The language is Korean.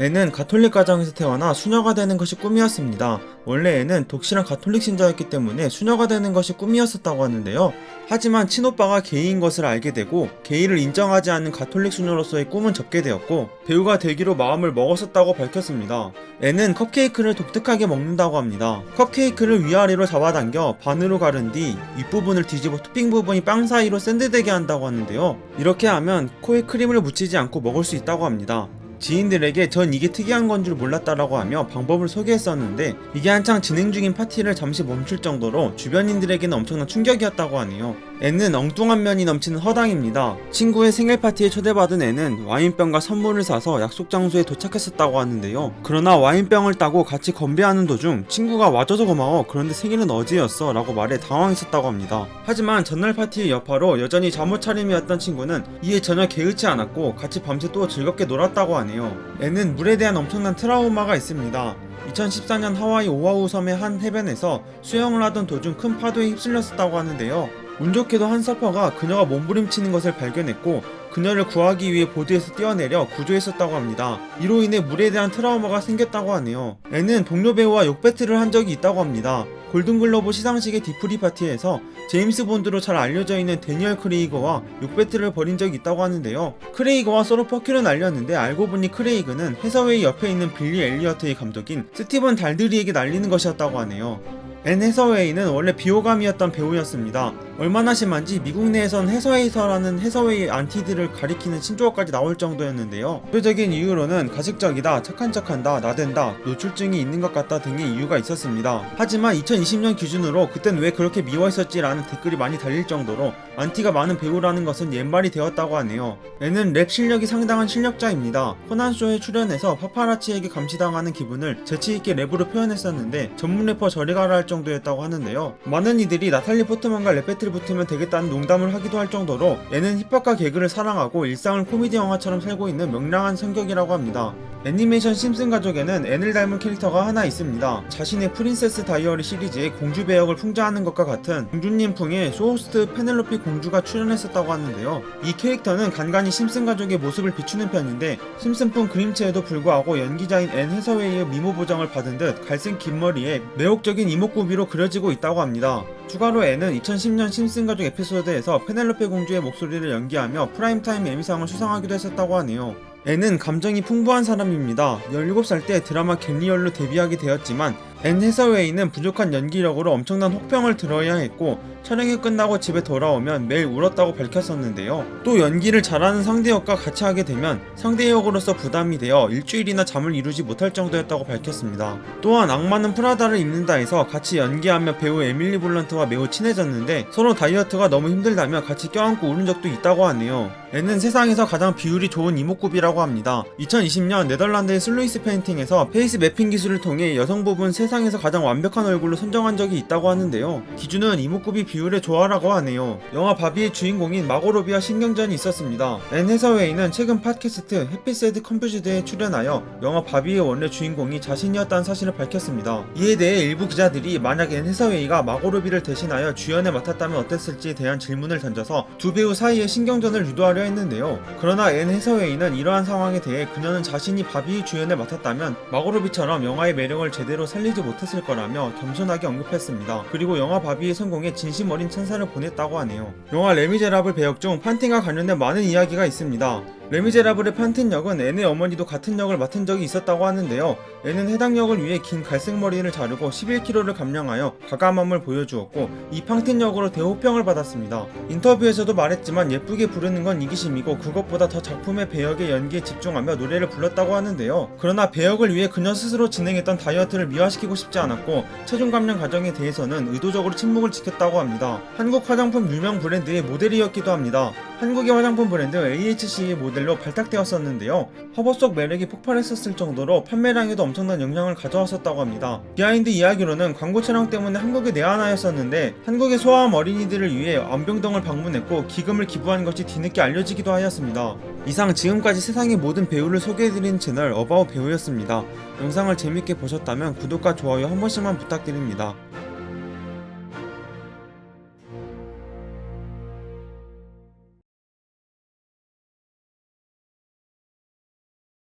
애는 가톨릭 가정에서 태어나 수녀가 되는 것이 꿈이었습니다. 원래 애는 독실한 가톨릭 신자였기 때문에 수녀가 되는 것이 꿈이었었다고 하는데요. 하지만 친오빠가 게이인 것을 알게 되고 게이를 인정하지 않는 가톨릭 수녀로서의 꿈은 접게 되었고 배우가 되기로 마음을 먹었었다고 밝혔습니다. 애는 컵케이크를 독특하게 먹는다고 합니다. 컵케이크를 위아래로 잡아당겨 반으로 가른 뒤 윗부분을 뒤집어 토핑 부분이 빵 사이로 샌드되게 한다고 하는데요. 이렇게 하면 코에 크림을 묻히지 않고 먹을 수 있다고 합니다. 지인들에게 전 이게 특이한 건 줄 몰랐다라고 하며 방법을 소개했었는데 이게 한창 진행 중인 파티를 잠시 멈출 정도로 주변인들에게는 엄청난 충격이었다고 하네요. 애는 엉뚱한 면이 넘치는 허당입니다. 친구의 생일 파티에 초대받은 애는 와인병과 선물을 사서 약속 장소에 도착했었다고 하는데요. 그러나 와인병을 따고 같이 건배하는 도중 친구가 와줘서 고마워, 그런데 생일은 어제였어 라고 말해 당황했었다고 합니다. 하지만 전날 파티의 여파로 여전히 잠옷 차림이었던 친구는 이에 전혀 개의치 않았고 같이 밤새 또 즐겁게 놀았다고 하네요. 애는 물에 대한 엄청난 트라우마가 있습니다. 2014년 하와이 오아후 섬의 한 해변에서 수영을 하던 도중 큰 파도에 휩쓸렸었다고 하는데요. 운 좋게도 한 서퍼가 그녀가 몸부림치는 것을 발견했고 그녀를 구하기 위해 보드에서 뛰어내려 구조했었다고 합니다. 이로 인해 물에 대한 트라우마가 생겼다고 하네요. 애는 동료 배우와 욕 배틀을 한 적이 있다고 합니다. 골든글로브 시상식의 디프리 파티에서 제임스 본드로 잘 알려져 있는 데니얼 크레이거와 욕 배틀을 벌인 적이 있다고 하는데요. 크레이거와 서로 퍼큐를 날렸는데 알고 보니 크레이그는 해서웨이 옆에 있는 빌리 엘리어트의 감독인 스티븐 달드리에게 날리는 것이었다고 하네요. 앤 해서웨이는 원래 비호감이었던 배우였습니다. 얼마나 심한지 미국 내에선 해서웨이서라는 해서웨이 안티들을 가리키는 신조어까지 나올 정도였는데요. 대표적인 이유로는 가식적이다, 착한 척한다, 나댄다, 노출증이 있는 것 같다 등의 이유가 있었습니다. 하지만 2020년 기준으로 그땐 왜 그렇게 미워했었지라는 댓글이 많이 달릴 정도로 안티가 많은 배우라는 것은 옛말이 되었다고 하네요. 앤은 랩 실력이 상당한 실력자입니다. 코난쇼에 출연해서 파파라치에게 감시당하는 기분을 재치있게 랩으로 표현했었는데 전문 래퍼 저리 가라 할 정도였다고 하는데요. 많은 이들이 나탈리 포트만과 랩 배틀 붙으면 되겠다는 농담을 하기도 할 정도로 애는 힙합과 개그를 사랑하고 일상을 코미디 영화처럼 살고 있는 명랑한 성격이라고 합니다. 애니메이션 심슨 가족에는 앤을 닮은 캐릭터가 하나 있습니다. 자신의 프린세스 다이어리 시리즈의 공주 배역을 풍자하는 것과 같은 공주님풍의 쇼호스트 페넬로피 공주가 출연했었다고 하는데요. 이 캐릭터는 간간히 심슨 가족의 모습을 비추는 편인데 심슨풍 그림체에도 불구하고 연기자인 앤 해서웨이의 미모 보정을 받은 듯 갈색 긴 머리에 매혹적인 이목구비로 그려지고 있다고 합니다. 추가로 앤은 2010년 심슨 가족 에피소드에서 페넬로페 공주의 목소리를 연기하며 프라임타임 에미상을 수상하기도 했었다고 하네요. 앤은 감정이 풍부한 사람입니다. 17살 때 드라마 겟리얼로 데뷔하게 되었지만 앤 해서웨이는 부족한 연기력으로 엄청난 혹평을 들어야 했고 촬영이 끝나고 집에 돌아오면 매일 울었다고 밝혔었는데요. 또 연기를 잘하는 상대 역과 같이 하게 되면 상대 역으로서 부담이 되어 일주일이나 잠을 이루지 못할 정도였다고 밝혔습니다. 또한 악마는 프라다를 입는다에서 같이 연기하며 배우 에밀리 블런트와 매우 친해졌는데 서로 다이어트가 너무 힘들다며 같이 껴안고 울은 적도 있다고 하네요. 앤은 세상에서 가장 비율이 좋은 이목구비라고 합니다. 2020년 네덜란드의 슬루이스 페인팅에서 페이스 매핑 기술을 통해 여성 부분 세상에서 가장 완벽한 얼굴로 선정한 적이 있다고 하는데요. 기준은 이목구비 비율의 조화라고 하네요. 영화 바비의 주인공인 마고 로비와 신경전이 있었습니다. 앤 해서웨이는 최근 팟캐스트 해피새드 컴퓨즈드에 출연하여 영화 바비의 원래 주인공이 자신이었다는 사실을 밝혔습니다. 이에 대해 일부 기자들이 만약 앤 해서웨이가 마고 로비를 대신하여 주연을 맡았다면 어땠을지에 대한 질문을 던져서 두 배우 사이의 신경전을 유도하려 했는데요. 그러나 앤 해서웨이는 이러한 상황에 대해 그녀는 자신이 바비의 주연을 맡았다면 마고 로비처럼 영화의 매력을 제대로 살리지 못했을 거라며 겸손하게 언급했습니다. 그리고 영화 바비의 성공에 진심 어린 찬사를 보냈다고 하네요. 영화 레미제라블 배역 중 판틴과 관련된 많은 이야기가 있습니다. 레미제라블의 판틴 역은 앤의 어머니도 같은 역을 맡은 적이 있었다고 하는데요. 앤은 해당 역을 위해 긴 갈색 머리를 자르고 11kg를 감량하여 과감함을 보여주었고 이 판틴 역으로 대호평을 받았습니다. 인터뷰에서도 말했지만 예쁘게 부르는 건 이기심이고 그것보다 더 작품의 배역의 연기에 집중하며 노래를 불렀다고 하는데요. 그러나 배역을 위해 그녀 스스로 진행했던 다이어트를 미화시키고 싶지 않았고 체중 감량 과정에 대해서는 의도적으로 침묵을 지켰다고 합니다. 한국 화장품 유명 브랜드의 모델이었기도 합니다. 한국의 화장품 브랜드 AHC의 모델로 발탁되었었는데요. 화보 속 매력이 폭발했었을 정도로 판매량에도 엄청난 영향을 가져왔었다고 합니다. 비하인드 이야기로는 광고 촬영 때문에 한국에 내한하였었는데 한국의 소아암 어린이들을 위해 안병동을 방문했고 기금을 기부한 것이 뒤늦게 알려지기도 하였습니다. 이상 지금까지 세상의 모든 배우를 소개해드린 채널 어바웃 배우였습니다. 영상을 재밌게 보셨다면 구독과 좋아요 한 번씩만 부탁드립니다.